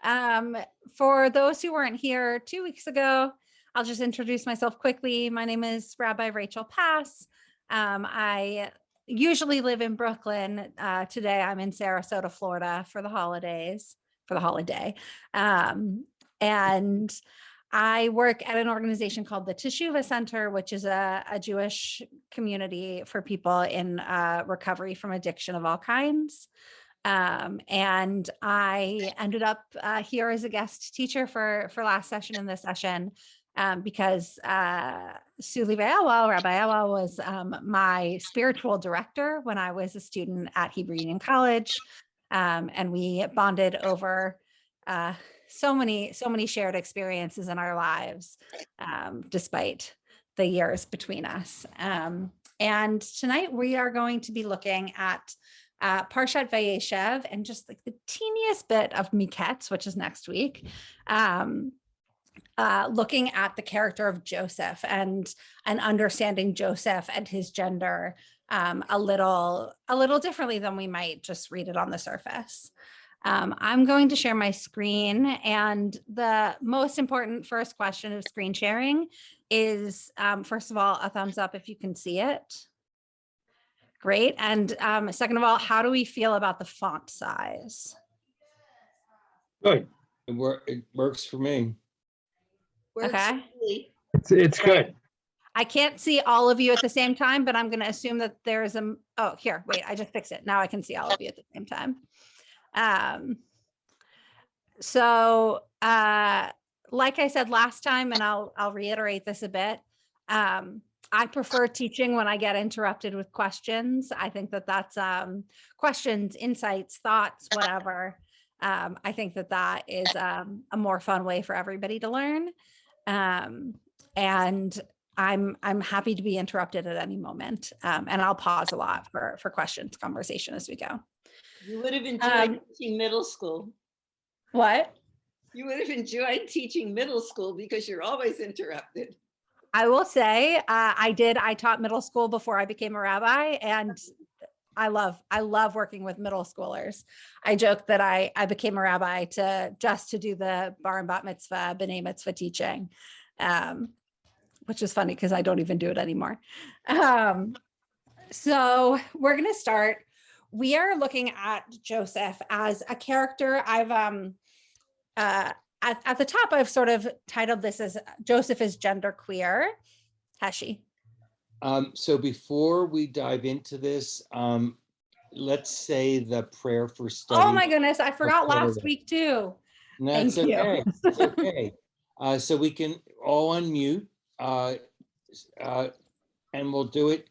Um, for those who weren't here 2 weeks ago, I'll just introduce myself quickly. My name is Rabbi Rachael Pass. I usually live in Brooklyn. Today I'm in Sarasota, Florida for the holiday. And I work at an organization called the Teshuvah Center, which is a Jewish community for people in recovery from addiction of all kinds. And I ended up here as a guest teacher for last session and this session because Suli Rabbi Elwell was my spiritual director when I was a student at Hebrew Union College. And we bonded over so many shared experiences in our lives, despite the years between us. And tonight we are going to be looking at Parshat Vayeshev and just like the teeniest bit of Miketz, which is next week, looking at the character of Joseph and understanding Joseph and his gender a little differently than we might just read it on the surface. I'm going to share my screen, and the most important first question of screen sharing is, first of all, a thumbs up if you can see it. Great. And second of all, how do we feel about the font size? Good. It works for me. Okay. It's good. I can't see all of you at the same time, but I'm going to assume that there's oh, here, wait, I just fixed it. Now I can see all of you at the same time. So like I said last time, and I'll reiterate this a bit, I prefer teaching when I get interrupted with questions. I think that that's questions, insights, thoughts, whatever. I think that that is a more fun way for everybody to learn. And I'm happy to be interrupted at any moment. And I'll pause a lot for questions, conversation as we go. You would have enjoyed teaching middle school. What? You would have enjoyed teaching middle school because you're always interrupted. I will say I taught middle school before I became a rabbi, and I love working with middle schoolers. I joke that I became a rabbi just to do the bar and bat mitzvah, b'nai mitzvah teaching, which is funny because I don't even do it anymore. So we're going to start. We are looking at Joseph as a character. I've at the top, I've sort of titled this as Joseph is genderqueer. Heshi. So before we dive into this, let's say the prayer for study. Oh my goodness, I forgot last week too. No, Thank you. Okay. It's okay. So we can all unmute and we'll do it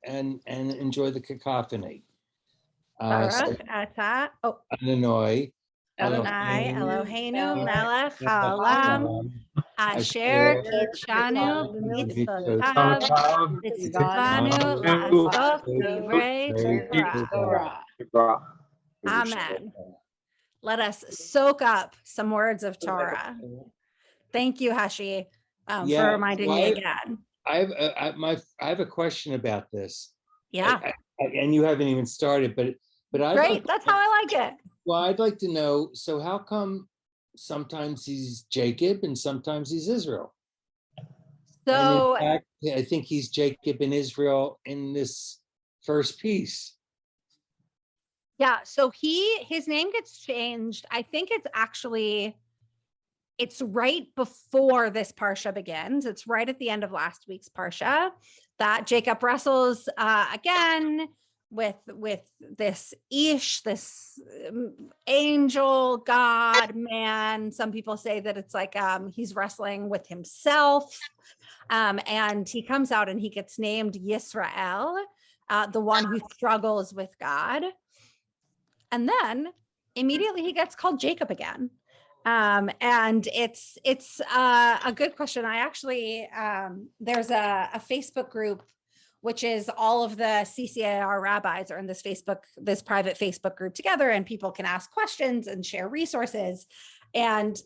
and enjoy the cacophony. Baruch atah Adonai Eloheinu melech haolam asher kitshanu b'mitzvotav v'tzivanu la'asot divrei Torah. Amen. Let us soak up some words of Torah. Thank you, Heshi, for reminding me again. I have a question about this. Yeah. And you haven't even started, but Great. That's how I like it. Well, I'd like to know, so how come sometimes he's Jacob and sometimes he's Israel? So in fact, I think he's Jacob and Israel in this first piece. Yeah, so his name gets changed. I think it's right before this Parsha begins. It's right at the end of last week's Parsha that Jacob wrestles again with this Ish, this angel, God, man. Some people say that it's like he's wrestling with himself. And he comes out and he gets named Yisrael, the one who struggles with God. And then immediately he gets called Jacob again. And it's a good question. I actually, there's a Facebook group, which is all of the CCAR rabbis are in this private Facebook group together, and people can ask questions and share resources. And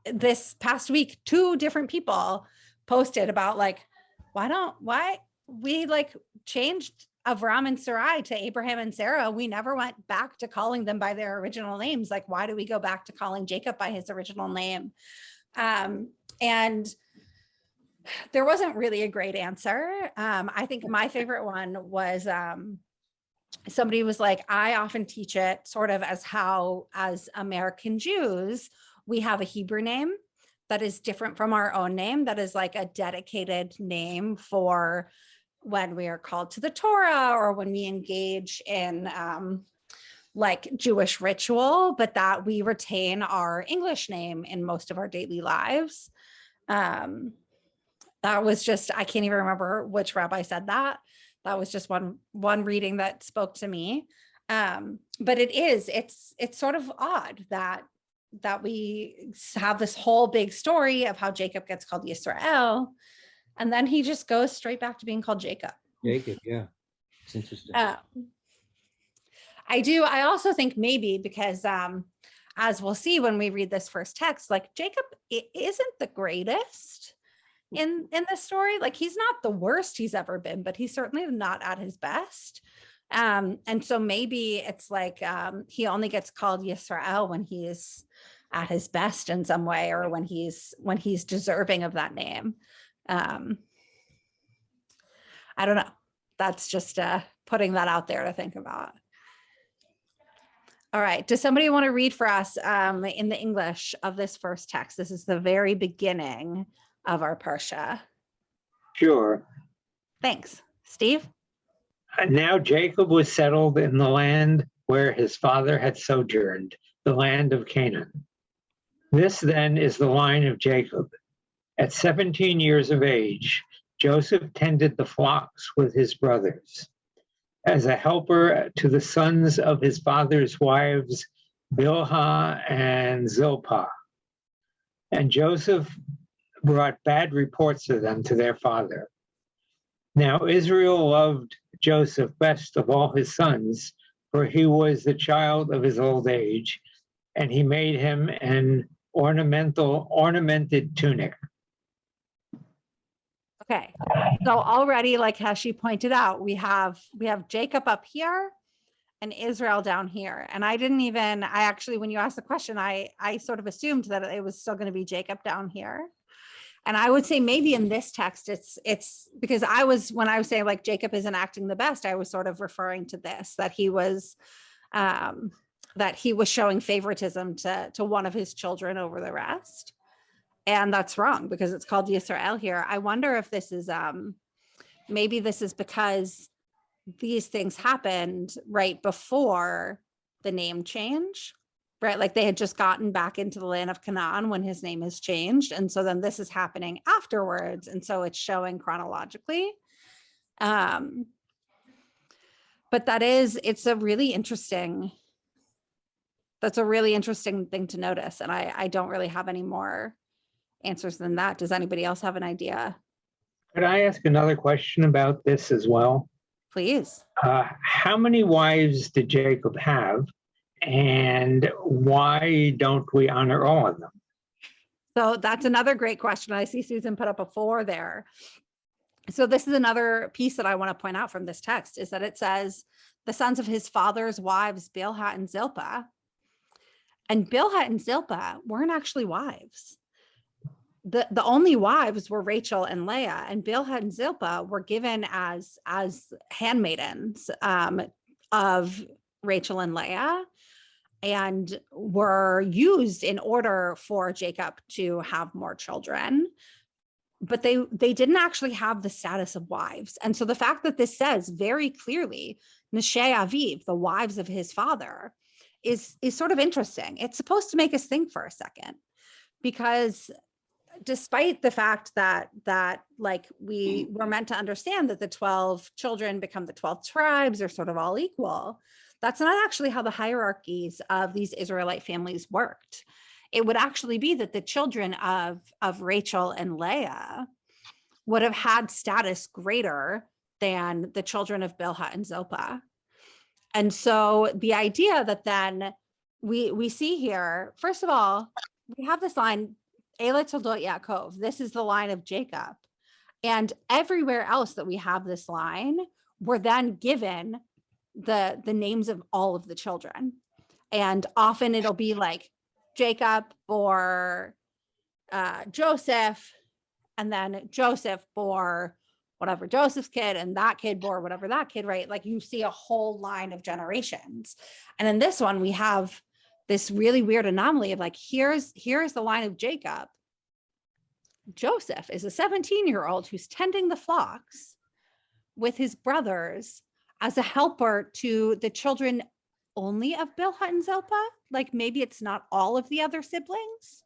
this past week, 2 different people posted about like, why we like changed Avram and Sarai to Abraham and Sarah, we never went back to calling them by their original names. Like, why do we go back to calling Jacob by his original name? And there wasn't really a great answer. I think my favorite one was somebody was like, I often teach it sort of as how, as American Jews, we have a Hebrew name that is different from our own name, that is like a dedicated name for when we are called to the Torah or when we engage in like Jewish ritual, but that we retain our English name in most of our daily lives. That was just, I can't even remember which rabbi said that. That was just one reading that spoke to me. But it's sort of odd that we have this whole big story of how Jacob gets called Yisrael, and then he just goes straight back to being called Jacob. Jacob, yeah. It's interesting. I also think maybe because as we'll see when we read this first text, like Jacob isn't the greatest in the story. Like, he's not the worst he's ever been, but he's certainly not at his best. And so maybe it's like he only gets called Yisrael when he's at his best in some way, or when he's deserving of that name. I don't know. That's just putting that out there to think about. All right. Does somebody want to read for us in the English of this first text? This is the very beginning of our Parsha. Sure. Thanks. Steve? Now Jacob was settled in the land where his father had sojourned, the land of Canaan. This then is the line of Jacob. At 17 years of age, Joseph tended the flocks with his brothers. As a helper to the sons of his father's wives, Bilhah and Zilpah. And Joseph brought bad reports of them to their father. Now Israel loved Joseph best of all his sons, for he was the child of his old age, and he made him an ornamented tunic. Okay. So already, like Heshi pointed out, we have Jacob up here and Israel down here. And I actually, when you asked the question, I sort of assumed that it was still going to be Jacob down here. And I would say maybe in this text, it's because when I was saying like Jacob isn't acting the best, I was sort of referring to this, that he was showing favoritism to one of his children over the rest. And that's wrong, because it's called Yisrael here. I wonder if this is, maybe this is because these things happened right before the name change, right? Like they had just gotten back into the land of Canaan when his name has changed. And so then this is happening afterwards. And so it's showing chronologically. But it's a really interesting thing to notice. And I don't really have any more answers than that. Does anybody else have an idea? Could I ask another question about this as well? Please. How many wives did Jacob have, and why don't we honor all of them? So that's another great question. I see Susan put up a 4 there. So this is another piece that I want to point out from this text, is that it says the sons of his father's wives, Bilhah and Zilpah. And Bilhah and Zilpah weren't actually wives. The only wives were Rachel and Leah, and Bilhah and Zilpah were given as handmaidens of Rachel and Leah, and were used in order for Jacob to have more children. But they didn't actually have the status of wives. And so the fact that this says very clearly, Neshei Aviv, the wives of his father, is sort of interesting. It's supposed to make us think for a second, because despite the fact that like we were meant to understand that the 12 children become the 12 tribes are sort of all equal, that's not actually how the hierarchies of these Israelite families worked. It would actually be that the children of Rachel and Leah would have had status greater than the children of Bilhah and Zilpah. And so the idea that then we see here, first of all, we have this line, Eila Toldot Yaakov. This is the line of Jacob. And everywhere else that we have this line, were then given the names of all of the children. And often it'll be like Jacob bore Joseph, and then Joseph bore whatever Joseph's kid, and that kid bore whatever that kid, right? Like you see a whole line of generations. And in this one, we have this really weird anomaly of like, here's the line of Jacob. Joseph is a 17-year-old who's tending the flocks with his brothers as a helper to the children only of Bilhah and Zilpah. Like maybe it's not all of the other siblings.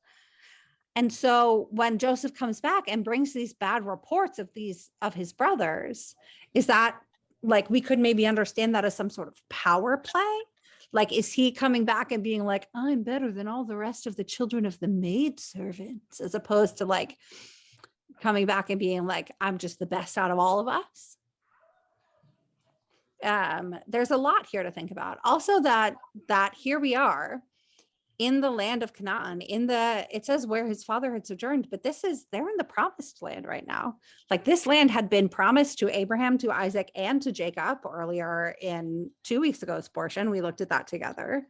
And so when Joseph comes back and brings these bad reports of his brothers, is that like, we could maybe understand that as some sort of power play? Like, is he coming back and being like, I'm better than all the rest of the children of the maidservants, as opposed to like coming back and being like, I'm just the best out of all of us? There's a lot here to think about. Also that here we are in the land of Canaan, it says where his father had sojourned, but they're in the promised land right now. Like this land had been promised to Abraham, to Isaac, and to Jacob earlier in 2 weeks ago's portion. We looked at that together.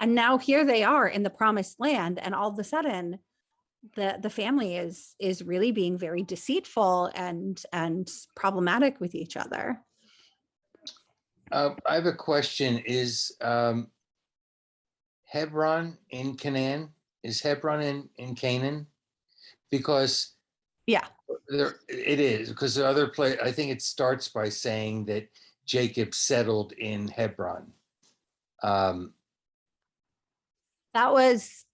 And now here they are in the promised land. And all of a sudden the family is really being very deceitful and problematic with each other. I have a question. Is Hebron in Canaan? Is Hebron in Canaan? Because Yeah, it is, because the other place, I think it starts by saying that Jacob settled in Hebron. that was,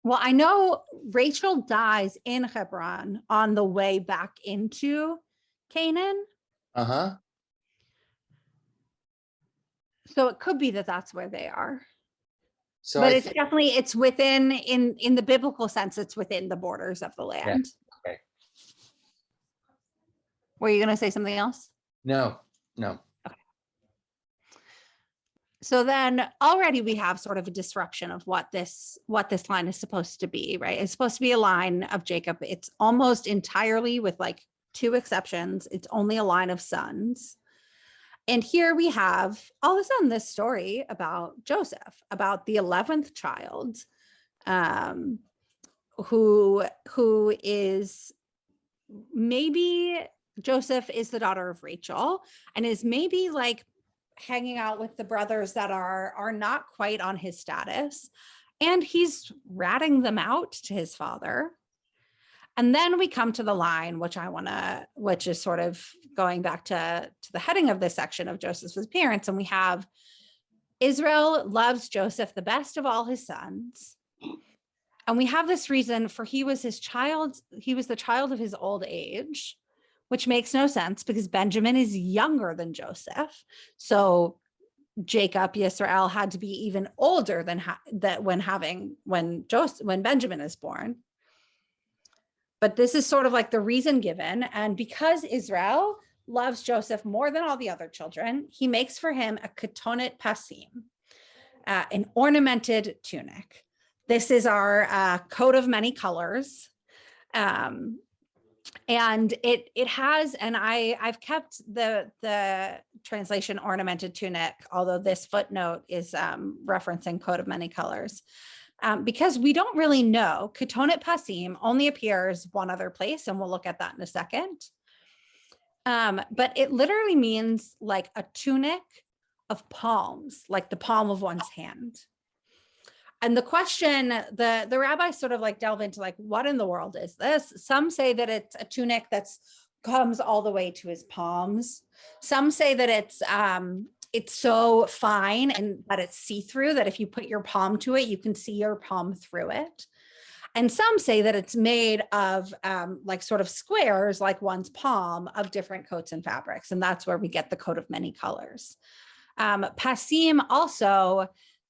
well, I know Rachel dies in Hebron on the way back into Canaan. Uh-huh. So it could be that that's where they are. So But I it's think, definitely, it's within, in the biblical sense, it's within the borders of the land. okay. Were you going to say something else? No. So then already we have sort of a disruption of what this line is supposed to be, right? It's supposed to be a line of Jacob. It's almost entirely, with like 2 exceptions, it's only a line of sons. And here we have all of a sudden this story about Joseph, about the 11th child, who is maybe, Joseph is the daughter of Rachel and is maybe like hanging out with the brothers that are not quite on his status. And he's ratting them out to his father. And then we come to the line, which is sort of going back to the heading of this section of Joseph's appearance. And we have Israel loves Joseph the best of all his sons. And we have this reason for he was the child of his old age, which makes no sense because Benjamin is younger than Joseph. So Jacob, Yisrael, had to be even older than when Benjamin is born. But this is sort of like the reason given. And because Israel loves Joseph more than all the other children, he makes for him a ketonet pasim, an ornamented tunic. This is our coat of many colors. And it has, and I've kept the translation ornamented tunic, although this footnote is referencing coat of many colors. Because we don't really know. Ketonet pasim only appears one other place, and we'll look at that in a second. But it literally means like a tunic of palms, like the palm of one's hand. And the question, the rabbis sort of like delve into like, what in the world is this? Some say that it's a tunic that's comes all the way to his palms. Some say that it's so fine and that it's see-through that if you put your palm to it, you can see your palm through it. And some say that it's made of like sort of squares, like one's palm, of different coats and fabrics. And that's where we get the coat of many colors. Pasim also,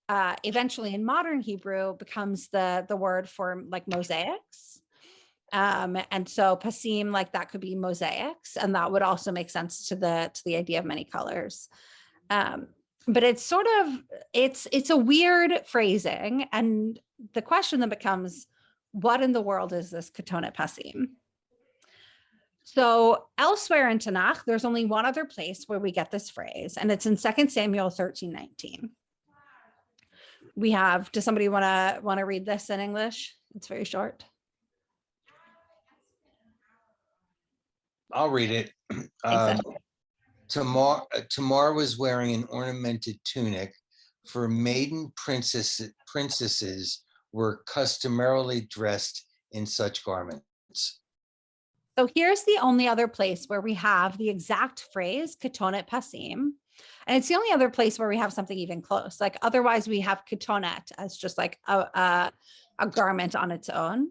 eventually in modern Hebrew, becomes the word for like mosaics. And so pasim, like that could be mosaics. And that would also make sense to the idea of many colors. But it's sort of, it's a weird phrasing. And the question then becomes, what in the world is this ketonet pasim? So elsewhere in Tanakh, there's only one other place where we get this phrase, and it's in 2 Samuel 13:19. We have, does somebody want to read this in English? It's very short. I'll read it. Thanks, Tamar was wearing an ornamented tunic, for maiden princesses were customarily dressed in such garments. So here's the only other place where we have the exact phrase ketonet pasim. And it's the only other place where we have something even close. Like otherwise we have ketonet as just like a garment on its own.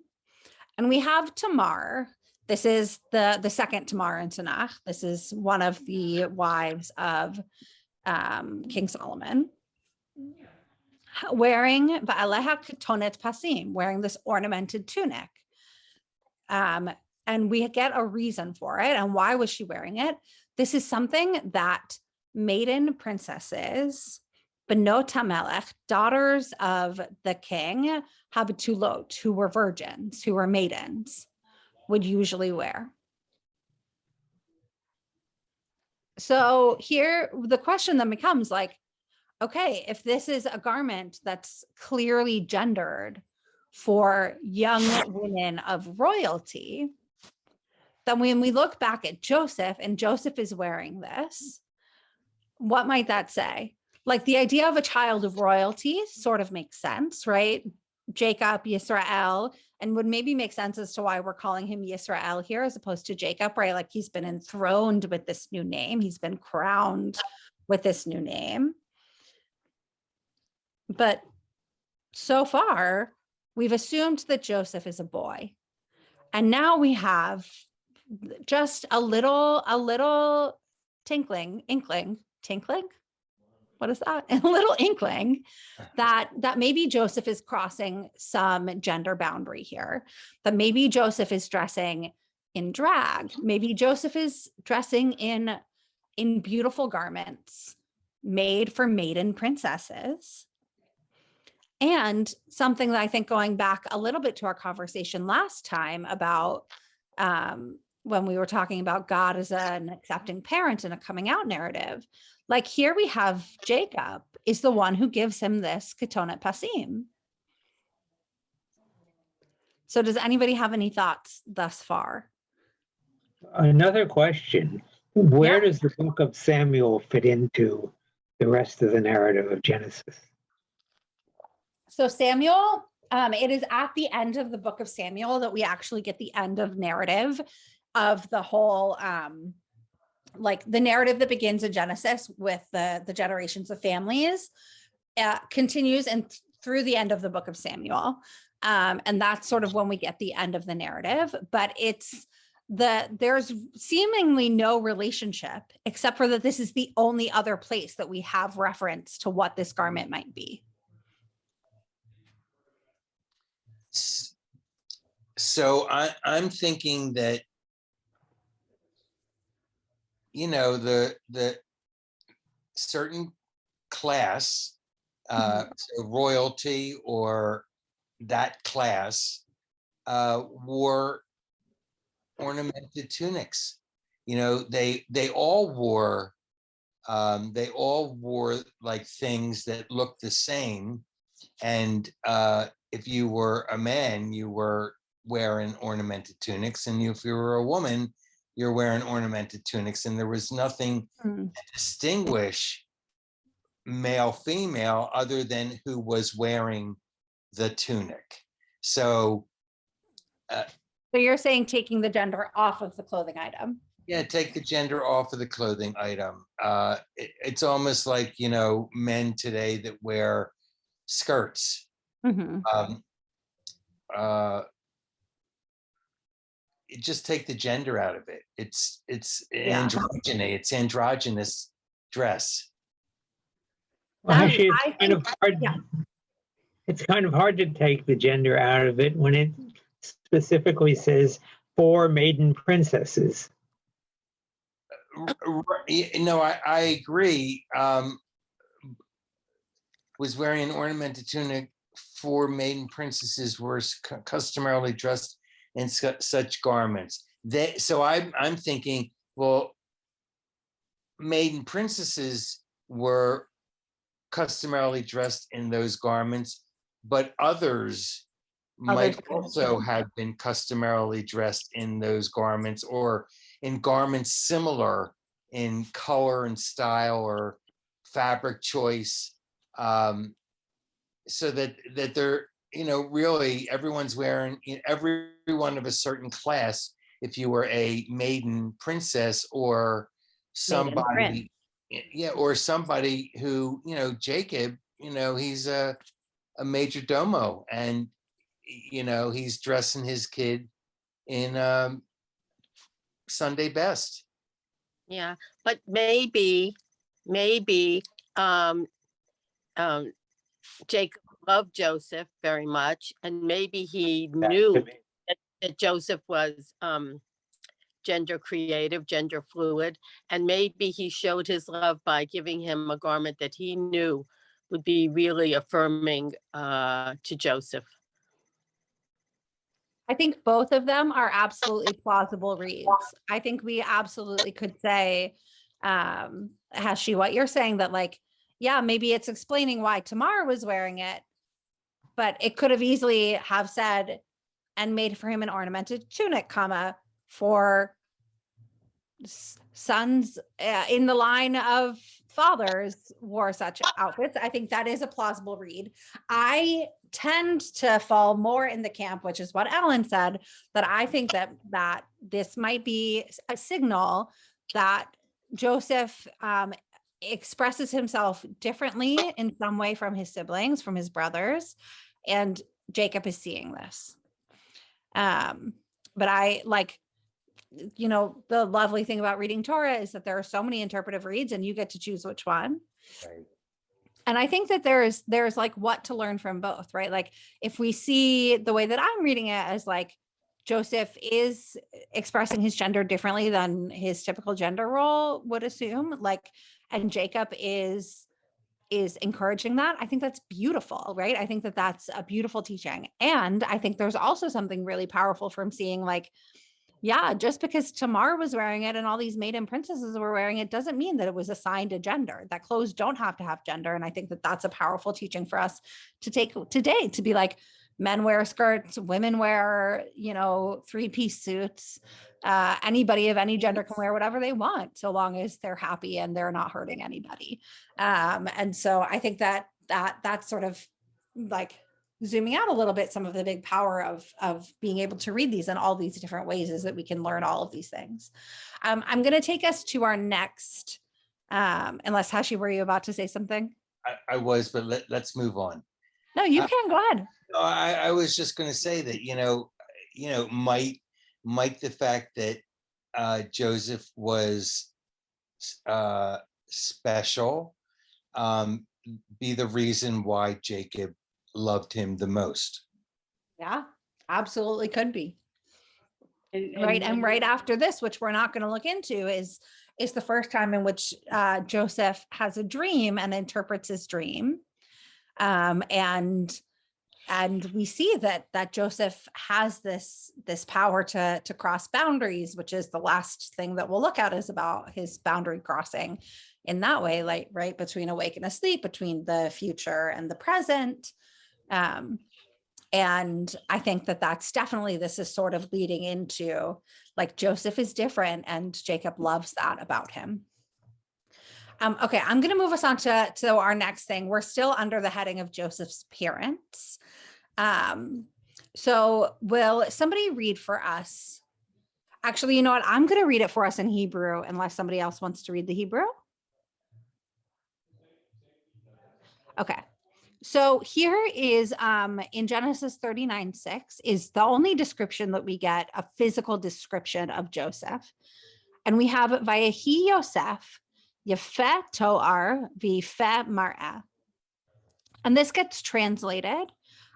And we have Tamar. This is the second Tamar in Tanakh. This is one of the wives of King Solomon, wearing Ba'aleha ketonet pasim, wearing this ornamented tunic. And we get a reason for it. And why was she wearing it? This is something that maiden princesses, Benot HaMelech, daughters of the king, Habitulot, who were virgins, who were maidens, would usually wear. So here, the question then becomes like, okay, if this is a garment that's clearly gendered for young women of royalty, then when we look back at Joseph and Joseph is wearing this, what might that say? Like the idea of a child of royalty sort of makes sense, right? Jacob, Yisrael, and would maybe make sense as to why we're calling him Yisrael here as opposed to Jacob, right? Like he's been enthroned with this new name. He's been crowned with this new name. But so far, we've assumed that Joseph is a boy. And now we have just a little tinkling. What is that? A little inkling that maybe Joseph is crossing some gender boundary here, that maybe Joseph is dressing in drag. Maybe Joseph is dressing in beautiful garments made for maiden princesses. And something that I think, going back a little bit to our conversation last time about when we were talking about God as an accepting parent and a coming out narrative, like here we have Jacob is the one who gives him this ketonet pasim. So does anybody have any thoughts thus far? Another question. Where does the book of Samuel fit into the rest of the narrative of Genesis? So Samuel, it is at the end of the book of Samuel that we actually get the end of narrative of the whole, like the narrative that begins in Genesis with the generations of families, continues and through the end of the book of Samuel. And that's sort of when we get the end of the narrative, but there's seemingly no relationship except for that this is the only other place that we have reference to what this garment might be. So I'm thinking that, you know, the certain class, so royalty or that class, wore ornamented tunics. You know, they all wore like things that looked the same. And if you were a man, you were wearing ornamented tunics, and if you were a woman, you're wearing ornamented tunics, and there was nothing to distinguish male, female, other than who was wearing the tunic. So you're saying taking the gender off of the clothing item? Yeah, take the gender off of the clothing item. It's almost like, you know, men today that wear skirts. Just take the gender out of it. It's androgyny. It's androgynous dress. Well, actually, it's kind of hard. Yeah. It's kind of hard to take the gender out of it when it specifically says for maiden princesses. No, I agree. Was wearing an ornamented tunic for maiden princesses were customarily dressed in such garments. so I'm thinking, well, maiden princesses were customarily dressed in those garments, but others might Others. also have been customarily dressed in those garments, or in garments similar in color and style or fabric choice, so that they're, really everyone's wearing, everyone of a certain class, if you were a maiden princess or Maiden prince. somebody, yeah, or somebody who, Jacob, he's a major domo, and he's dressing his kid in Sunday best. Yeah, but maybe um, Jacob loved Joseph very much, and maybe he knew that Joseph was gender creative, gender fluid, and maybe he showed his love by giving him a garment that he knew would be really affirming to Joseph. I think both of them are absolutely plausible reads. I think we absolutely could say, Hashi, what you're saying, that like, yeah, maybe it's explaining why Tamar was wearing it, but it could have easily have said and made for him an ornamented tunic, for sons in the line of fathers wore such outfits. I think that is a plausible read. I tend to fall more in the camp, which is what Ellen said, that I think that this might be a signal that Joseph expresses himself differently in some way from his siblings, from his brothers, and Jacob is seeing this. But I like, the lovely thing about reading Torah is that there are so many interpretive reads and you get to choose which one. Right. And I think that there's like what to learn from both, right? Like if we see the way that I'm reading it as like Joseph is expressing his gender differently than his typical gender role would assume, like, and Jacob is encouraging that. I think that's beautiful, right? I think that that's a beautiful teaching. And I think there's also something really powerful from seeing like, yeah, just because Tamar was wearing it and all these maiden princesses were wearing it doesn't mean that it was assigned a gender, that clothes don't have to have gender. And I think that that's a powerful teaching for us to take today, to be like, men wear skirts, women wear, 3-piece suits. Anybody of any gender can wear whatever they want, so long as they're happy and they're not hurting anybody. And so I think that's sort of like zooming out a little bit, some of the big power of being able to read these in all these different ways is that we can learn all of these things. I'm going to take us to our next, unless Hashi, were you about to say something? I was, but let's move on. No, you can go ahead. No, I was just going to say that, might the fact that Joseph was special be the reason why Jacob loved him the most. Yeah, absolutely could be. Right. And right after this, which we're not going to look into, is the first time in which Joseph has a dream and interprets his dream. And we see that Joseph has this power to cross boundaries, which is the last thing that we'll look at, is about his boundary crossing in that way, like right between awake and asleep, between the future and the present. And I think that that's definitely, this is sort of leading into like Joseph is different and Jacob loves that about him. Okay, I'm going to move us on to our next thing. We're still under the heading of Joseph's parents. So will somebody read for us? Actually, you know what? I'm going to read it for us in Hebrew, unless somebody else wants to read the Hebrew. Okay. So here is in Genesis 39:6 is the only description that we get, a physical description of Joseph. And we have Vayehi Yosef, Yefeh Toar, V'Yefeh Mar'eh. And this gets translated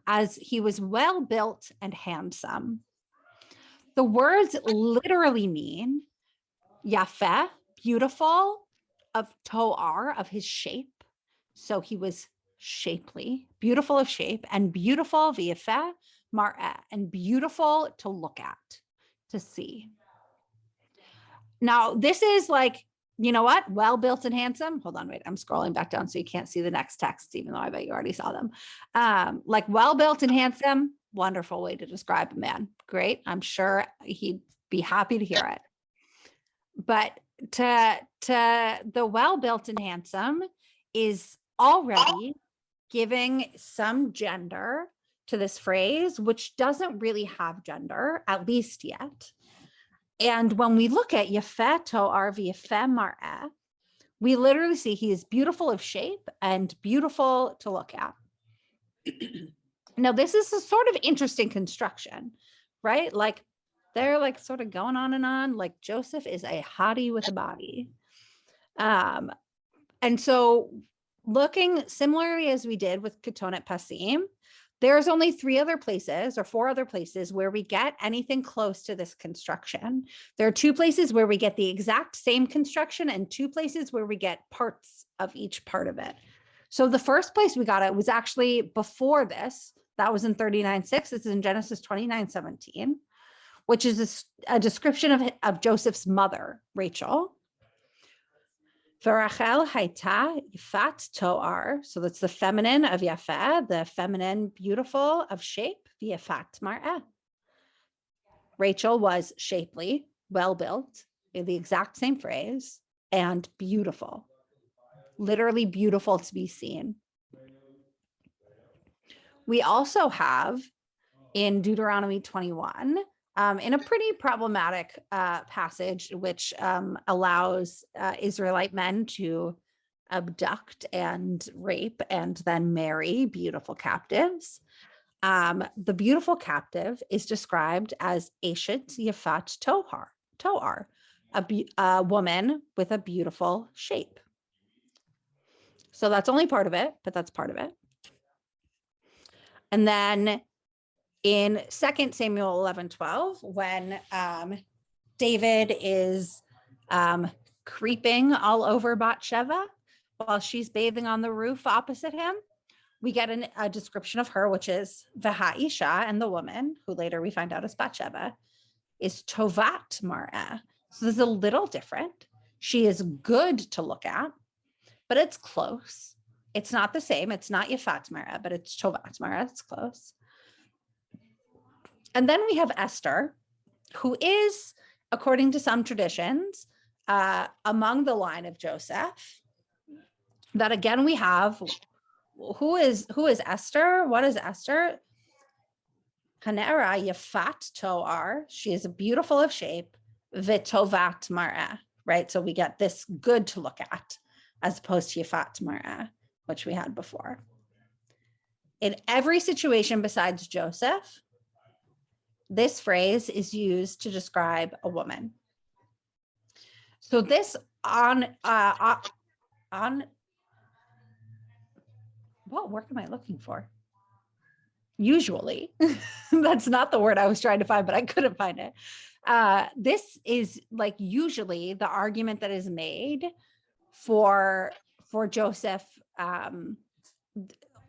as he was well built and handsome. The words literally mean Yafeh, beautiful, of Toar, of his shape. So he was shapely, beautiful of shape, and beautiful V'Yefeh Mar'eh, and beautiful to look at, to see. now this is like, you know what? Well built and handsome. Hold on, wait. I'm scrolling back down so you can't see the next text, even though I bet you already saw them. Like well built and handsome, wonderful way to describe a man. Great. I'm sure he'd be happy to hear it. But to the well built and handsome is already giving some gender to this phrase, which doesn't really have gender, at least yet. And when we look at Yafeh To'ar v'Yafeh Mar'eh, we literally see he is beautiful of shape and beautiful to look at. Now, this is a sort of interesting construction, right? Like they're like sort of going on and on, like Joseph is a hottie with a body. And so looking similarly as we did with Ketonet Pasim, there's only 4 other places where we get anything close to this construction. There are 2 places where we get the exact same construction and 2 places where we get parts of each part of it. So the first place we got it was actually before this. That was in 39:6. It's in Genesis 29:17, which is a description of Joseph's mother, Rachel. Rachel Haita Yafat To'ar. So that's the feminine of Yafeh, the feminine beautiful of shape, Yafat Mar'eh. Rachel was shapely, well built, in the exact same phrase, and beautiful, literally beautiful to be seen. We also have in Deuteronomy 21, in a pretty problematic passage, which allows Israelite men to abduct and rape and then marry beautiful captives. The beautiful captive is described as Eshet Yafat To'ar, a woman with a beautiful shape. So that's only part of it, but that's part of it. And then in 2 Samuel 11:12, when David is creeping all over Bathsheba while she's bathing on the roof opposite him, we get a description of her, which is V'ha'isha, and the woman, who later we find out is Bathsheba, is Tovat Mar'eh. So this is a little different. She is good to look at, but it's close. It's not the same. It's not Yafat Mar'eh, but it's Tovat Mar'eh. It's close. And then we have Esther, who is, according to some traditions, among the line of Joseph. That again, we have, who is Esther? What is Esther? Hanera Yafat To'ar. She is beautiful of shape, V'tovat Mar'eh, right? So we get this good to look at, as opposed to Yafat Mar'eh, which we had before. In every situation besides Joseph, this phrase is used to describe a woman. So this on what word am I looking for? Usually, that's not the word I was trying to find, but I couldn't find it. This is like usually the argument that is made for Joseph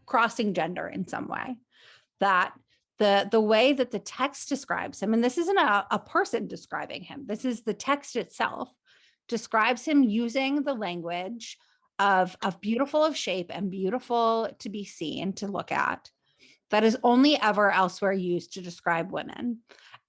crossing gender in some way, that the way that the text describes him, and this isn't a person describing him, this is the text itself, describes him using the language of beautiful of shape and beautiful to be seen, to look at, that is only ever elsewhere used to describe women.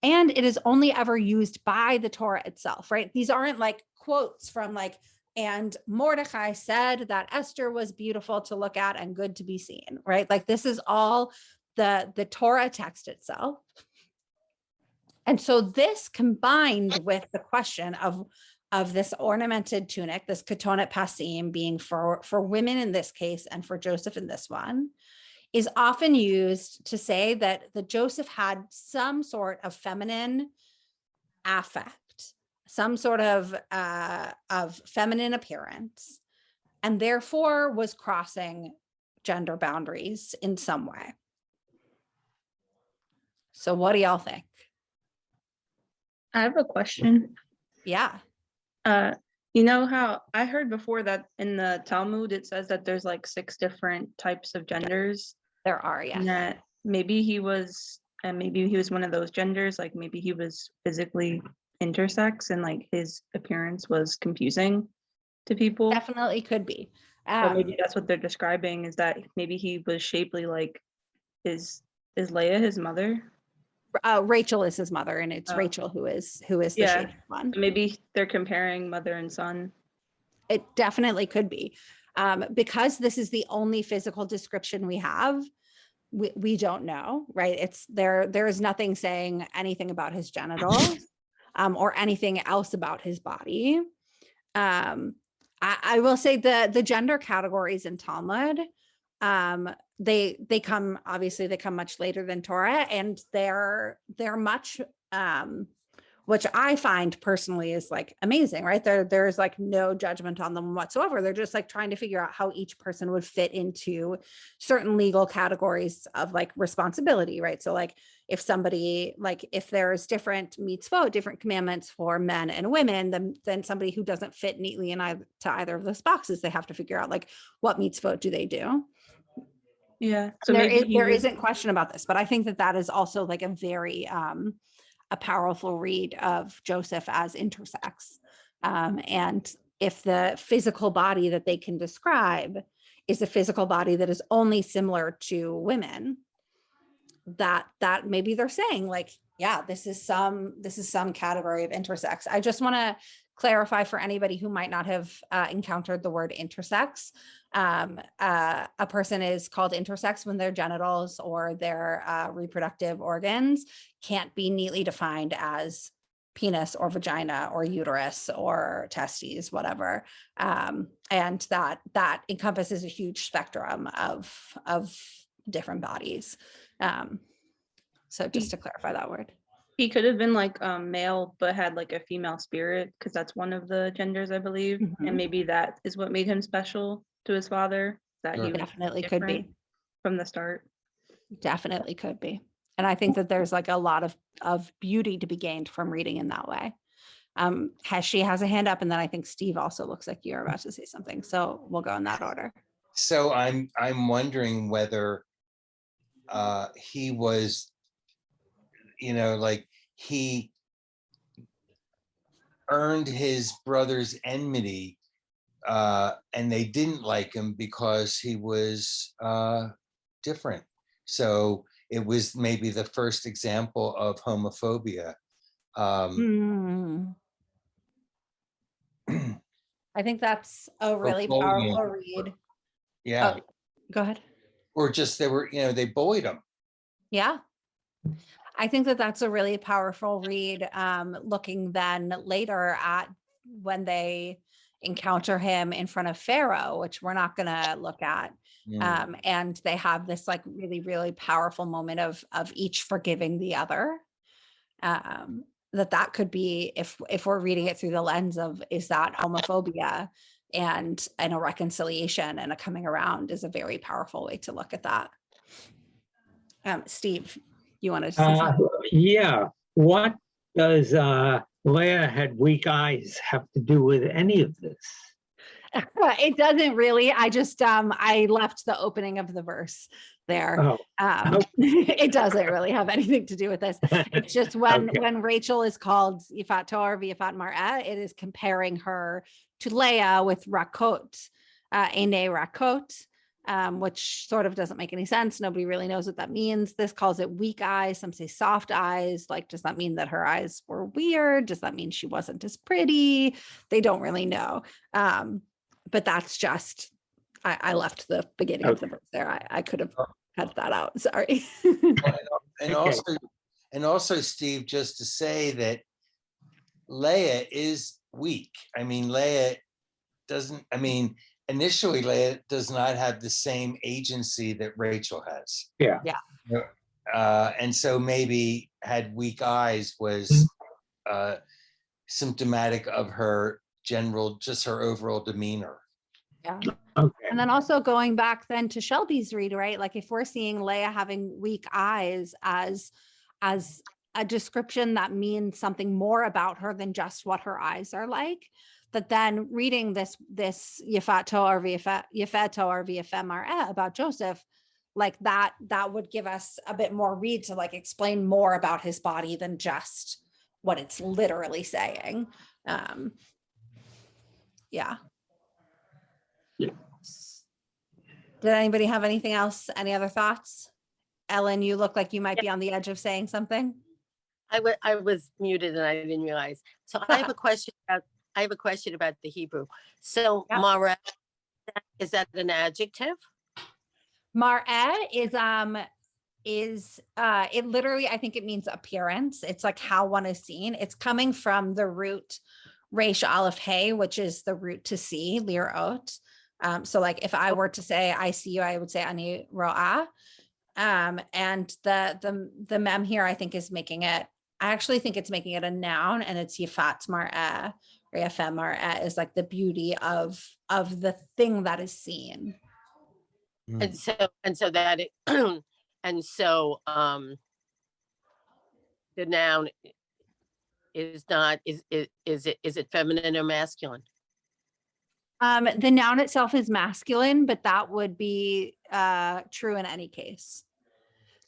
And it is only ever used by the Torah itself, right? These aren't like quotes from like, and Mordecai said that Esther was beautiful to look at and good to be seen, right? Like this is all the Torah text itself. And so this combined with the question of this ornamented tunic, this Ketonet Pasim being for women in this case and for Joseph in this one, is often used to say that Joseph had some sort of feminine affect, some sort of feminine appearance, and therefore was crossing gender boundaries in some way. So what do y'all think? I have a question. Yeah. You know how I heard before that in the Talmud, it says that there's like 6 different types of genders. There are, yes. And that maybe he was one of those genders, like maybe he was physically intersex and like his appearance was confusing to people. Definitely could be. But maybe that's what they're describing, is that maybe he was shapely like is Leia his mother? Rachel is his mother, and it's Oh. Rachel who is the Yeah. shaped one. Maybe they're comparing mother and son. It definitely could be. Because this is the only physical description we have, we don't know, right? There is nothing saying anything about his genitals or anything else about his body. I will say the gender categories in Talmud, they come much later than Torah, and they're much which I find personally is like amazing, right? There's like no judgment on them whatsoever. They're just like trying to figure out how each person would fit into certain legal categories of like responsibility, right? So like if somebody, like if there's different mitzvot, different commandments for men and women, then somebody who doesn't fit neatly in to either of those boxes, they have to figure out like what mitzvot do they do. Yeah. So there isn't question about this, but I think that is also like a very a powerful read of Joseph as intersex. And if the physical body that they can describe is a physical body that is only similar to women, that maybe they're saying like, yeah, this is some category of intersex. I just want to clarify for anybody who might not have encountered the word intersex. A person is called intersex when their genitals or their reproductive organs can't be neatly defined as penis or vagina or uterus or testes, whatever. And that encompasses a huge spectrum of different bodies. So just to clarify that word. He could have been like male, but had like a female spirit, because that's one of the genders, I believe. Mhm. And maybe that is what made him special to his father, that he was Definitely could be. from the start. Definitely could be. And I think that there's like a lot of beauty to be gained from reading in that way. She has a hand up, and then I think Steve also looks like you're about to say something. So we'll go in that order. So I'm wondering whether he was, like he earned his brother's enmity, and they didn't like him because he was different. So it was maybe the first example of homophobia. I think that's a really powerful read. Yeah. Oh, go ahead. Or just they bullied him. Yeah. I think that that's a really powerful read, looking then later at when they encounter him in front of Pharaoh, which we're not going to look at. And they have this like really, really powerful moment of each forgiving the other. That could be, if we're reading it through the lens of, is that homophobia, and a reconciliation and a coming around is a very powerful way to look at that. Steve, you wanted to say something? Yeah. What does Leia had weak eyes have to do with any of this? It doesn't really. I just I left the opening of the verse there. Oh. It doesn't really have anything to do with this. It's just when Rachel is called Yifat Torah v'Yifat Mar'eh, it is comparing her to Leia with Rakot, Einei Rakot, which sort of doesn't make any sense. Nobody really knows what that means. This calls it weak eyes. Some say soft eyes. Like, does that mean that her eyes were weird? Does that mean she wasn't as pretty? They don't really know. But that's just, I left the beginning of the verse there. I could have cut that out. Sorry. And also, Steve, just to say that Leia is weak. I mean, initially Leia does not have the same agency that Rachel has. Yeah. And so maybe had weak eyes was symptomatic of her overall demeanor. Yeah. Okay. And then also going back then to Shelby's read, right? Like if we're seeing Leia having weak eyes as a description that means something more about her than just what her eyes are like, that then reading this Yifat Torah v'Yifat Mar'eh about Joseph, like that would give us a bit more read to like explain more about his body than just what it's literally saying. Yeah. Yeah. Did anybody have anything else? Any other thoughts? Ellen, you look like you might be on the edge of saying something. I was muted and I didn't realize. So I have a question about the Hebrew. So Yeah. mareh, is that an adjective? Mar'eh is it literally, I think it means appearance. It's like how one is seen. It's coming from the root resh aleph hey, which is the root to see, lirot. So like if I were to say I see you, I would say ani ro'ah. And the mem here, I think, is making it, I actually think it's making it a noun, and it's yifat mar'eh, or yafeh mar'eh is like the beauty of the thing that is seen. And so that it, and so the noun is not, is it feminine or masculine? The noun itself is masculine, but that would be true in any case.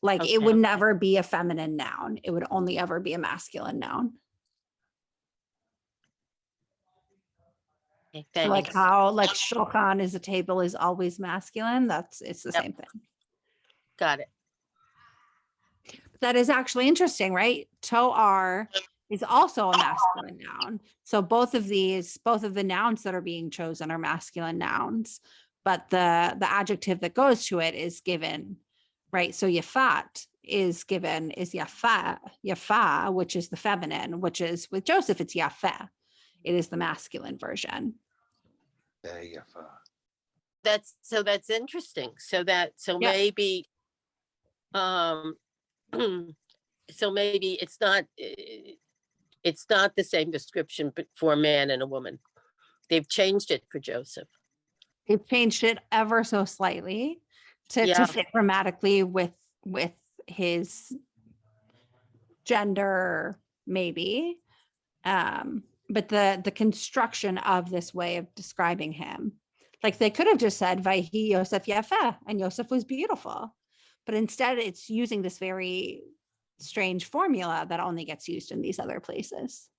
Like it Okay. would never be a feminine noun. It would only ever be a masculine noun. Okay, So like thanks. how like shulchan is a table is always masculine. It's the Yep. same thing. Got it. That is actually interesting, right? To'ar is also a masculine noun. So both of the nouns that are being chosen are masculine nouns, but the adjective that goes to it is given, right? So yafat is given is yafa, which is the feminine, which is with Joseph, it's yafeh. It is the masculine version. That's interesting. So Yeah. maybe, so maybe it's not the same description but for a man and a woman. They've changed it for Joseph. They've changed it ever so slightly to Yeah. fit grammatically with his gender, maybe. But the construction of this way of describing him, like they could have just said Vayhi Yosef Yafeh, and Yosef was beautiful, but instead it's using this very strange formula that only gets used in these other places.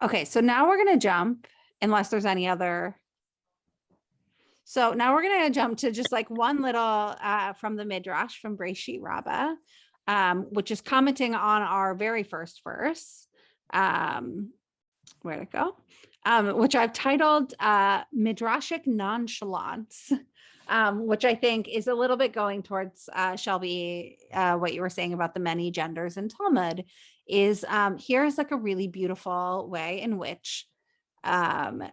Okay, so now we're going to jump, unless there's any other. So now we're going to jump to just like one little from the Midrash from Breshit Rabbah, which is commenting on our very first verse. Where'd it go? Which I've titled Midrashic Nonchalance, which I think is a little bit going towards, Shelby, what you were saying about the many genders in Talmud is here's like a really beautiful way in which the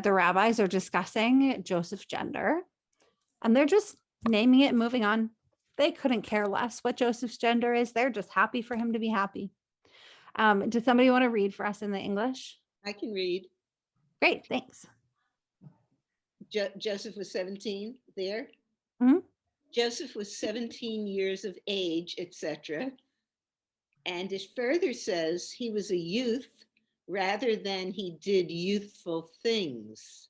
rabbis are discussing Joseph's gender, and they're just naming it and moving on. They couldn't care less what Joseph's gender is. They're just happy for him to be happy. Does somebody want to read for us in the English? I can read. Great, thanks. Joseph was 17 there. Mhm. Joseph was 17 years of age, etc. And it further says he was a youth rather than he did youthful things.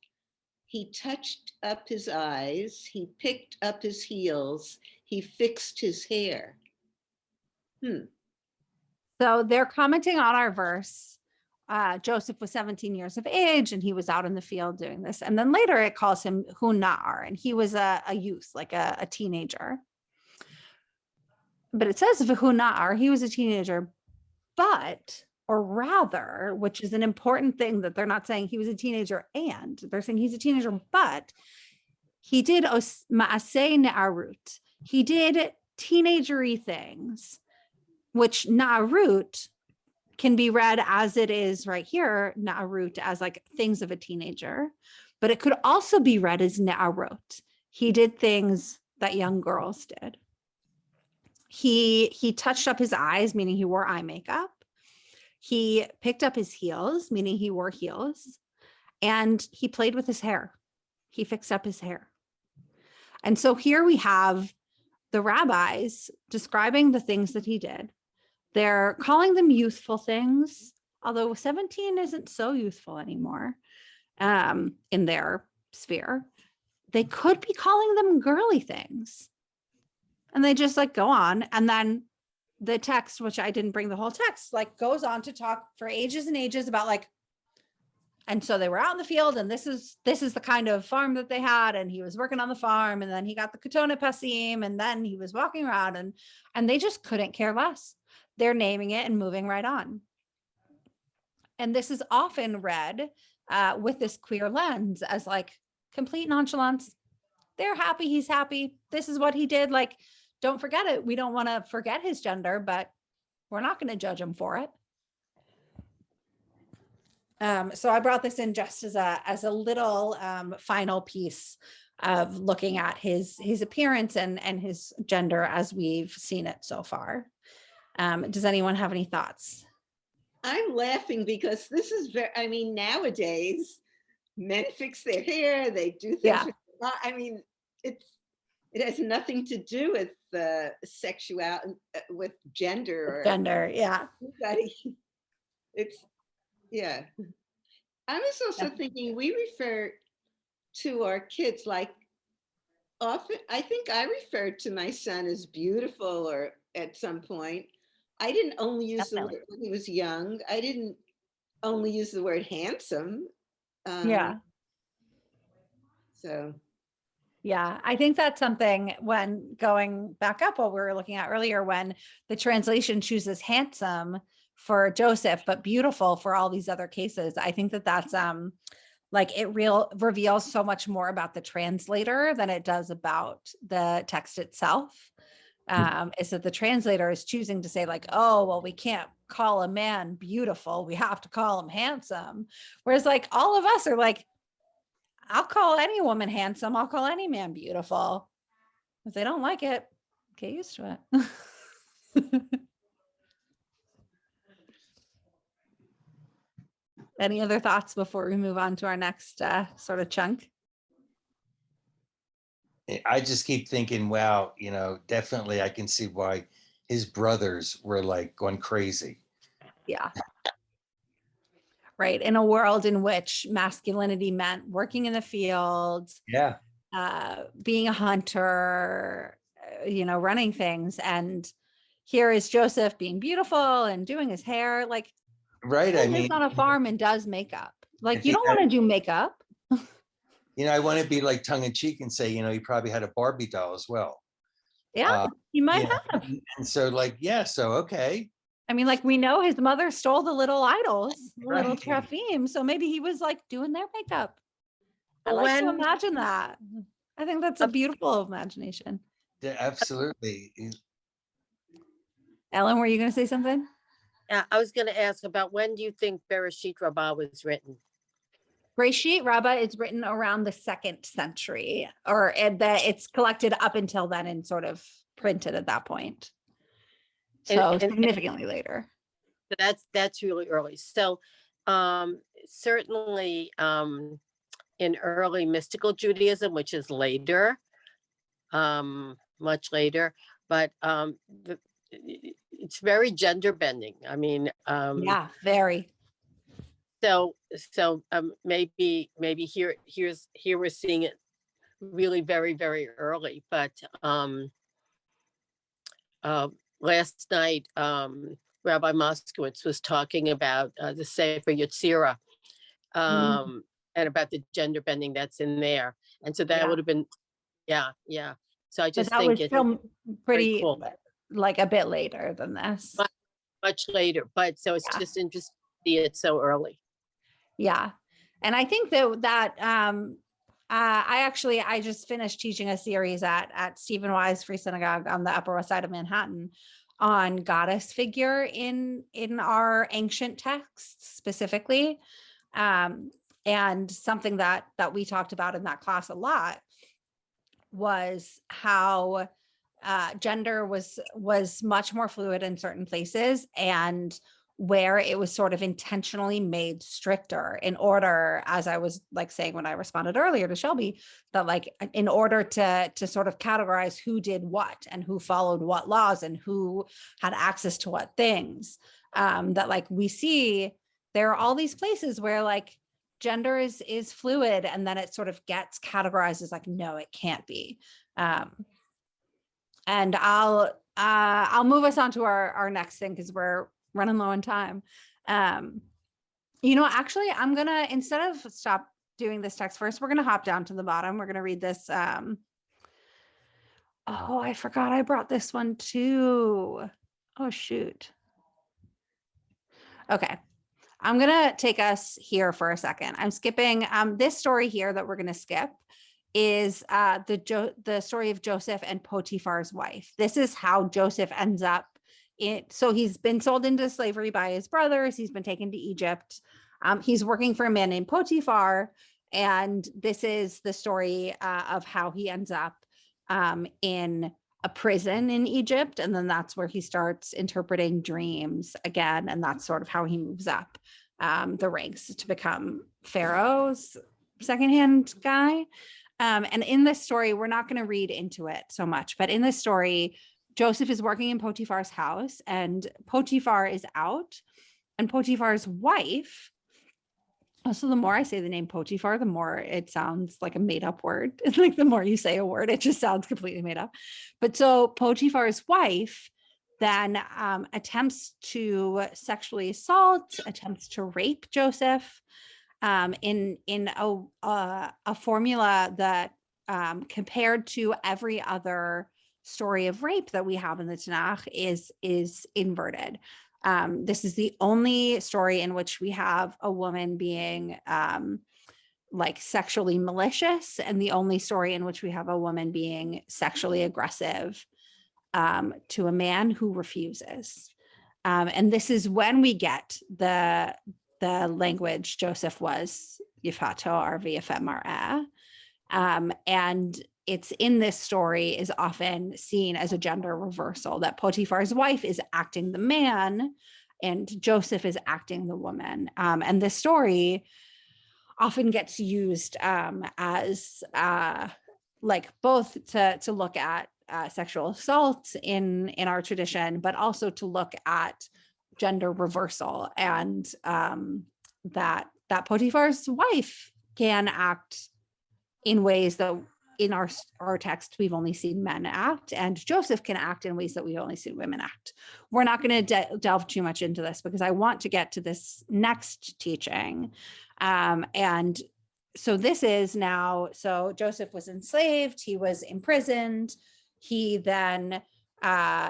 He touched up his eyes, he picked up his heels, he fixed his hair. So they're commenting on our verse. Joseph was 17 years of age and he was out in the field doing this. And then later it calls him Hunar, and he was a youth, like a teenager. But it says Hunar, he was a teenager, but, or rather, which is an important thing that they're not saying he was a teenager and they're saying he's a teenager, but he did ma'aseh ne'arut. He did teenagery things, which na'arut can be read as it is right here, na'arut, as like things of a teenager, but it could also be read as ne'arot. He did things that young girls did. He touched up his eyes, meaning he wore eye makeup. He picked up his heels, meaning he wore heels, and he played with his hair. He fixed up his hair. And so here we have the rabbis describing the things that he did. They're calling them youthful things, although 17 isn't so youthful anymore in their sphere. They could be calling them girly things. And they just like go on. And then the text, which I didn't bring the whole text, like goes on to talk for ages and ages about like, and so they were out in the field, and this is the kind of farm that they had, and he was working on the farm, and then he got the Ketone Passim, and then he was walking around, and they just couldn't care less. They're naming it and moving right on. And this is often read with this queer lens as like complete nonchalance. They're happy, he's happy. This is what he did. Like, don't forget it. We don't want to forget his gender, but we're not going to judge him for it. So I brought this in just as a little final piece of looking at his appearance and his gender as we've seen it so far. Does anyone have any thoughts? I'm laughing because this is very, I mean, nowadays men fix their hair, they do things. Yeah. I mean, it has nothing to do with sexuality, with gender or Gender, yeah. anybody. It's, yeah. I was also thinking we refer to our kids like often, I think I referred to my son as beautiful or at some point. I didn't only use the word when he was young. I didn't only use the word handsome. Yeah. So. Yeah, I think that's something when going back up what we were looking at earlier, when the translation chooses handsome for Joseph, but beautiful for all these other cases. I think that that's like it reveals so much more about the translator than it does about the text itself. Is that the translator is choosing to say like, oh, well, we can't call a man beautiful. We have to call him handsome. Whereas like all of us are like, I'll call any woman handsome. I'll call any man beautiful. If they don't like it, get used to it. Any other thoughts before we move on to our next sort of chunk? I just keep thinking, wow, you know, definitely I can see why his brothers were like going crazy. Yeah. Right. In a world in which masculinity meant working in the fields, Yeah. Being a hunter, you know, running things. And here is Joseph being beautiful and doing his hair. Like, right. he I lives mean, on a farm and does makeup. Like, if you he don't want to do makeup. you know, I want to be like tongue in cheek and say, you know, he probably had a Barbie doll as well. Yeah, he might you know, have. and so like, yeah, so okay. I mean, like, we know his mother stole the little idols, the little Right. Trafim. So maybe he was like doing their makeup. I like to imagine that. I think that's a beautiful imagination. Yeah, absolutely. Ellen, were you going to say something? Yeah, I was going to ask about when do you think Bereshit Rabbah was written? Bereshit Rabbah is written around the 2nd century, or that it's collected up until then and sort of printed at that point. So significantly later. That's really early. So certainly in early mystical Judaism, which is later, much later, but it's very gender bending. I mean, yeah, very. So maybe here we're seeing it really very, very early. But last night, Rabbi Moskowitz was talking about the Sefer Yetzirah, and about the gender bending that's in there. And so that would have been, yeah. So I just think it's still pretty cool. Like a bit later than this. Much later, but so it's just interesting to see it so early. Yeah. And I think that I just finished teaching a series at Stephen Wise Free Synagogue on the Upper West Side of Manhattan on goddess figure in our ancient texts specifically. And something that we talked about in that class a lot was how gender was much more fluid in certain places, and where it was sort of intentionally made stricter in order, as I was like saying when I responded earlier to Shelby, that like in order to sort of categorize who did what and who followed what laws and who had access to what things, that like we see there are all these places where like gender is fluid, and then it sort of gets categorized as like, no, it can't be. And I'll move us on to our next thing because we're running low on time. Actually, I'm gonna, instead of stop doing this text first, we're gonna hop down to the bottom. We're gonna read this. Oh, I forgot I brought this one too. Oh, shoot. Okay. I'm gonna take us here for a second. I'm skipping this story here that we're gonna skip is the story of Joseph and Potiphar's wife. This is how Joseph ends up so he's been sold into slavery by his brothers. He's been taken to Egypt. He's working for a man named Potiphar. And this is the story of how he ends up in a prison in Egypt. And then that's where he starts interpreting dreams again. And that's sort of how he moves up the ranks to become Pharaoh's secondhand guy. And in this story, we're not going to read into it so much, but in this story, Joseph is working in Potiphar's house and Potiphar is out, and Potiphar's wife. Also, the more I say the name Potiphar, the more it sounds like a made up word. It's like the more you say a word, it just sounds completely made up. But so Potiphar's wife then attempts to sexually assault, attempts to rape Joseph in a formula that compared to every other story of rape that we have in the Tanakh is inverted. This is the only story in which we have a woman being like sexually malicious, and the only story in which we have a woman being sexually aggressive to a man who refuses. And this is when we get the language Joseph was Yifato Arvi Yafet Mar'eh. And it's in this story is often seen as a gender reversal, that Potiphar's wife is acting the man and Joseph is acting the woman. And this story often gets used as like both to look at sexual assault in our tradition, but also to look at gender reversal, and that Potiphar's wife can act in ways that in our text we've only seen men act, and Joseph can act in ways that we've only seen women act. We're not going to delve too much into this because I want to get to this next teaching. And so this is now, so Joseph was enslaved, he was imprisoned, he then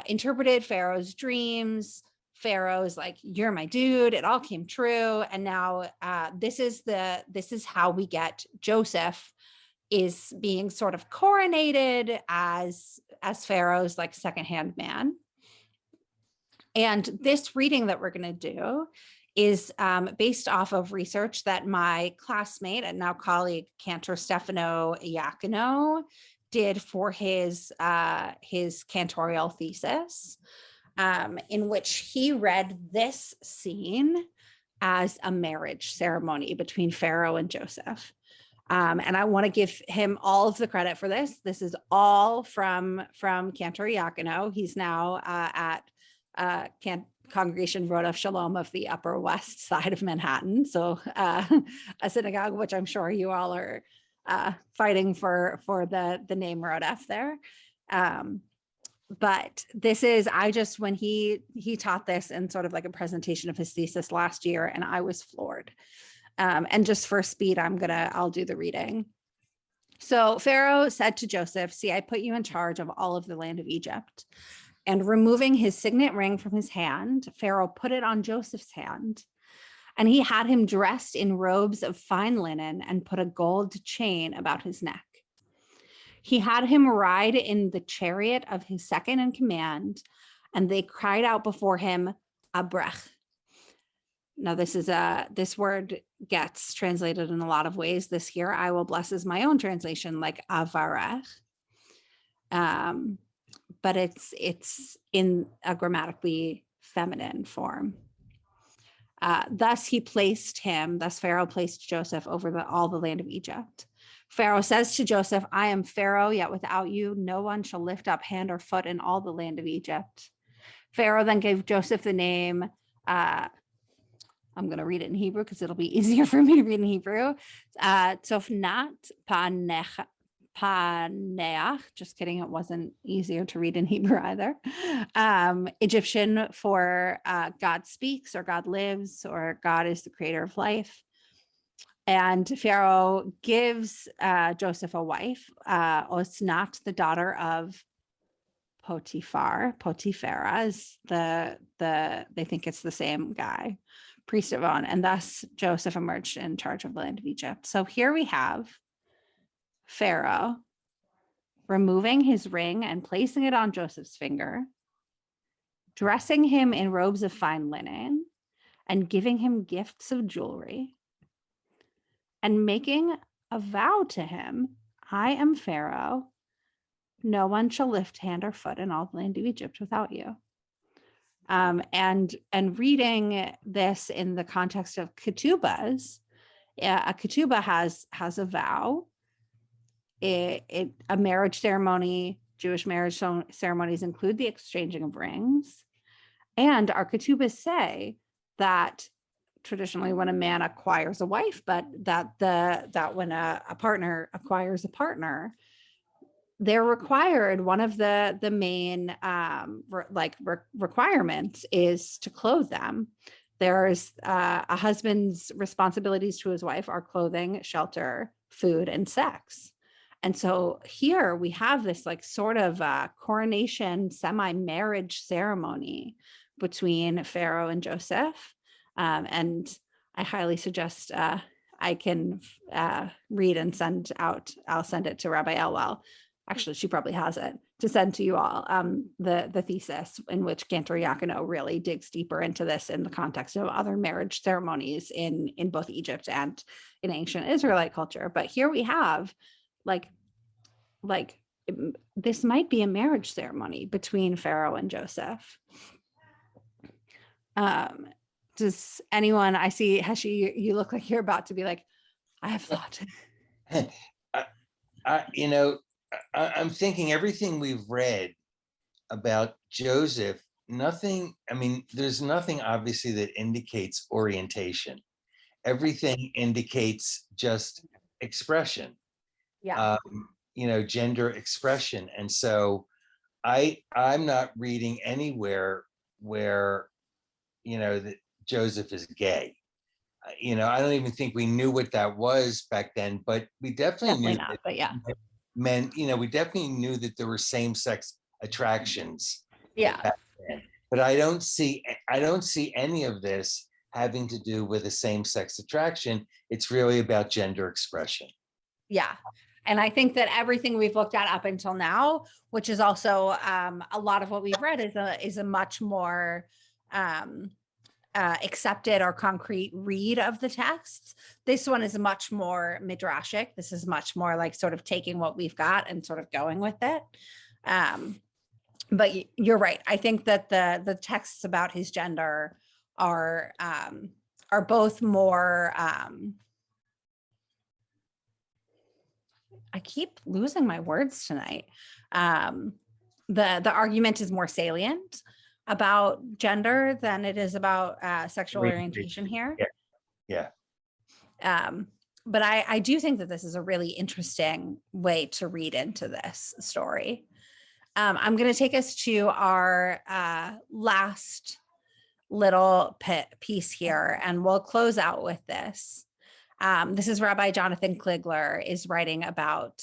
interpreted Pharaoh's dreams. Pharaoh's like, you're my dude, it all came true. And now this is how we get Joseph is being sort of coronated as Pharaoh's like secondhand man. And this reading that we're going to do is based off of research that my classmate and now colleague Cantor Stefano Iacono did for his cantorial thesis, in which he read this scene as a marriage ceremony between Pharaoh and Joseph. And I want to give him all of the credit for this. This is all from Cantor Iacono. He's now at Congregation Road of Shalom of the Upper West Side of Manhattan. So a synagogue, which I'm sure you all are fighting for the name Rodef there. But this is, when he taught this in sort of like a presentation of his thesis last year, and I was floored. And just for speed, I'll do the reading. So Pharaoh said to Joseph, see, I put you in charge of all of the land of Egypt. And removing his signet ring from his hand, Pharaoh put it on Joseph's hand. And he had him dressed in robes of fine linen and put a gold chain about his neck. He had him ride in the chariot of his second in command, and they cried out before him, Abrech. Now, this word gets translated in a lot of ways. This here, I will bless, is my own translation, like avarech. But it's in a grammatically feminine form. Thus Pharaoh placed Joseph over all the land of Egypt. Pharaoh says to Joseph, I am Pharaoh, yet without you, no one shall lift up hand or foot in all the land of Egypt. Pharaoh then gave Joseph the name, I'm going to read it in Hebrew because it'll be easier for me to read in Hebrew. Tzofnat Paneach, just kidding, it wasn't easier to read in Hebrew either. Egyptian for God speaks, or God lives, or God is the creator of life. And Pharaoh gives Joseph a wife, Osnat, the daughter of Potiphar. Potiphera is they think it's the same guy, priest of On, and thus Joseph emerged in charge of the land of Egypt. So here we have Pharaoh removing his ring and placing it on Joseph's finger, dressing him in robes of fine linen, and giving him gifts of jewelry, and making a vow to him, I am Pharaoh. No one shall lift hand or foot in all the land of Egypt without you. And reading this in the context of ketubas, a ketubah has a vow. A marriage ceremony, Jewish marriage ceremonies include the exchanging of rings. And our ketubas say that traditionally when a man acquires a wife, but that when a partner acquires a partner, they're required, one of the main requirements is to clothe them. There's a husband's responsibilities to his wife are clothing, shelter, food, and sex. And so here we have this like sort of coronation semi-marriage ceremony between Pharaoh and Joseph. And I highly suggest I can read and send out, I'll send it to Rabbi Elwell. Actually, she probably has it to send to you all, the thesis in which Cantor Yakino really digs deeper into this in the context of other marriage ceremonies in both Egypt and in ancient Israelite culture. But here we have like this might be a marriage ceremony between Pharaoh and Joseph. Does anyone, I see, Heshi, you look like you're about to be like, I have thought. I'm thinking everything we've read about Joseph, nothing, I mean, there's nothing obviously that indicates orientation. Everything indicates just expression. Yeah. Gender expression. And so I'm not reading anywhere where, that Joseph is gay. I don't even think we knew what that was back then, but we definitely knew not, but yeah. Men, we definitely knew that there were same-sex attractions. Yeah. back then. But I don't see any of this having to do with a same-sex attraction. It's really about gender expression. Yeah. And I think that everything we've looked at up until now, which is also a lot of what we've read, is a much more accepted or concrete read of the texts. This one is much more midrashic. This is much more like sort of taking what we've got and sort of going with it. But you're right. I think that the texts about his gender are both more. I keep losing my words tonight. The argument is more salient about gender than it is about sexual orientation here. Yeah. But I do think that this is a really interesting way to read into this story. I'm going to take us to our last little piece here, and we'll close out with this. This is Rabbi Jonathan Kligler is writing about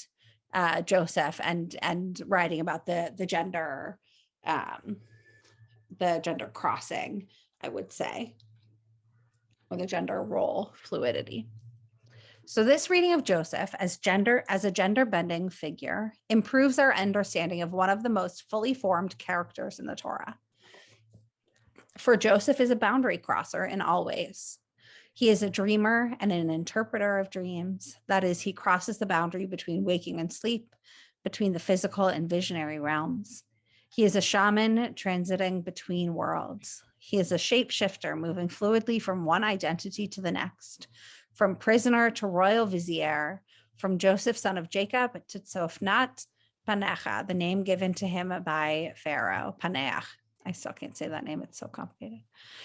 Joseph and writing about the gender crossing, I would say, or the gender role fluidity. So this reading of Joseph as a gender bending figure improves our understanding of one of the most fully formed characters in the Torah. For Joseph is a boundary crosser in all ways. He is a dreamer and an interpreter of dreams. That is, he crosses the boundary between waking and sleep, between the physical and visionary realms. He is a shaman transiting between worlds. He is a shapeshifter moving fluidly from one identity to the next, from prisoner to royal vizier, from Joseph, son of Jacob, to Tzofnat Paneach, the name given to him by Pharaoh, Paneach. I still can't say that name. It's so complicated.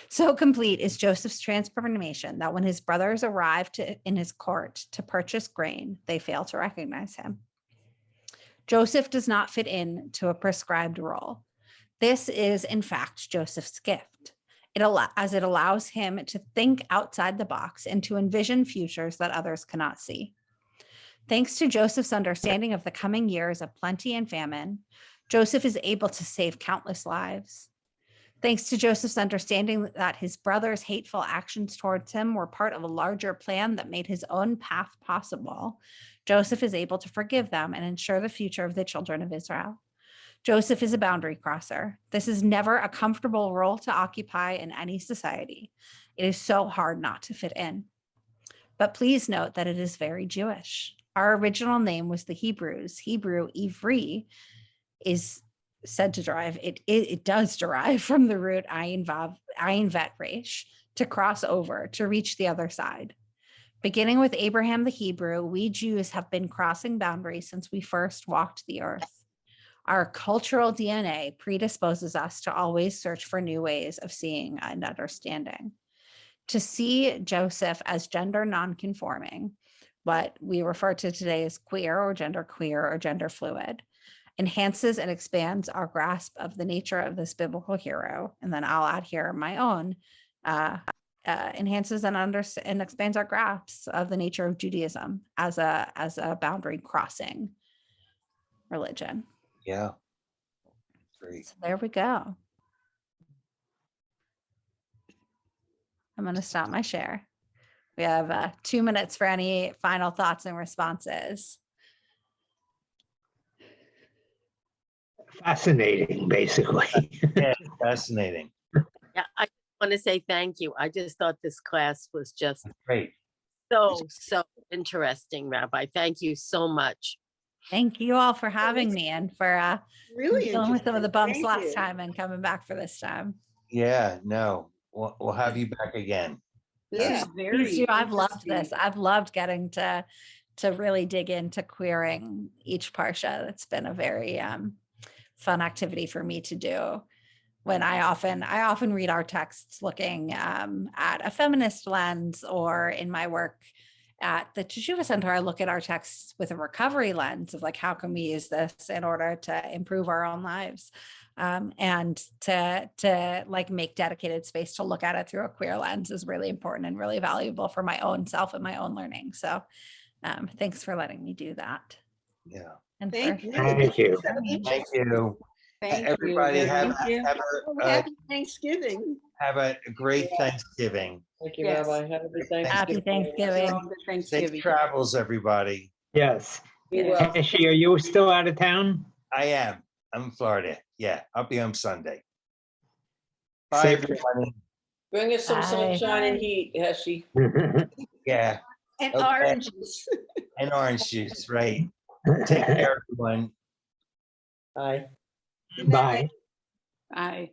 So complete is Joseph's transformation that when his brothers arrive in his court to purchase grain, they fail to recognize him. Joseph does not fit into a prescribed role. This is, in fact, Joseph's gift. As it allows him to think outside the box and to envision futures that others cannot see. Thanks to Joseph's understanding of the coming years of plenty and famine, Joseph is able to save countless lives. Thanks to Joseph's understanding that his brother's hateful actions towards him were part of a larger plan that made his own path possible, Joseph is able to forgive them and ensure the future of the children of Israel. Joseph is a boundary crosser. This is never a comfortable role to occupy in any society. It is so hard not to fit in. But please note that it is very Jewish. Our original name was the Hebrews. Hebrew, Ivri, is said to derive, it does derive from the root ayin vet resh, to cross over, to reach the other side. Beginning with Abraham the Hebrew, we Jews have been crossing boundaries since we first walked the earth. Our cultural DNA predisposes us to always search for new ways of seeing and understanding. To see Joseph as gender nonconforming, what we refer to today as queer or gender fluid, enhances and expands our grasp of the nature of this biblical hero. And then I'll add here my own, enhances and expands our grasp of the nature of Judaism as a boundary crossing religion. Yeah. Great. So there we go. I'm going to stop my share. We have 2 minutes for any final thoughts and responses. Fascinating, basically. Yeah, fascinating. Yeah, I want to say thank you. I just thought this class was just Great. so interesting, Rabbi. Thank you so much. Thank you all for having me and for Really dealing with some of the bumps Thank last you. time and coming back for this time. Yeah, no, we'll have you back again. This Yeah. is very Please do. I've loved this. interesting. I've loved getting to really dig into queering each parsha. It's been a very fun activity for me to do. When I often read our texts looking at a feminist lens, or in my work at the Teshuva Center, I look at our texts with a recovery lens of like, how can we use this in order to improve our own lives, and to like make dedicated space to look at it through a queer lens is really important and really valuable for my own self and my own learning. So thanks for letting me do that. Yeah. And Thank for you. Thank you. Thank you. Thank Everybody you. have Happy Thanksgiving. have a great Thanksgiving. Thank you, Yes. Rabbi. Have a good Thanksgiving. Happy Thanksgiving. Well, good Safe Thanksgiving. travels, everybody. Yes. Be well. Heshi, are you still out of town? I am. I'm in Florida. Yeah, I'll be home Sunday. Bye, Safe- everybody. Bring us some Bye. sunshine and heat, Heshi. Yeah, And Okay. oranges. and orange juice, right? Take care, everyone. Bye. Good night. Bye. Bye.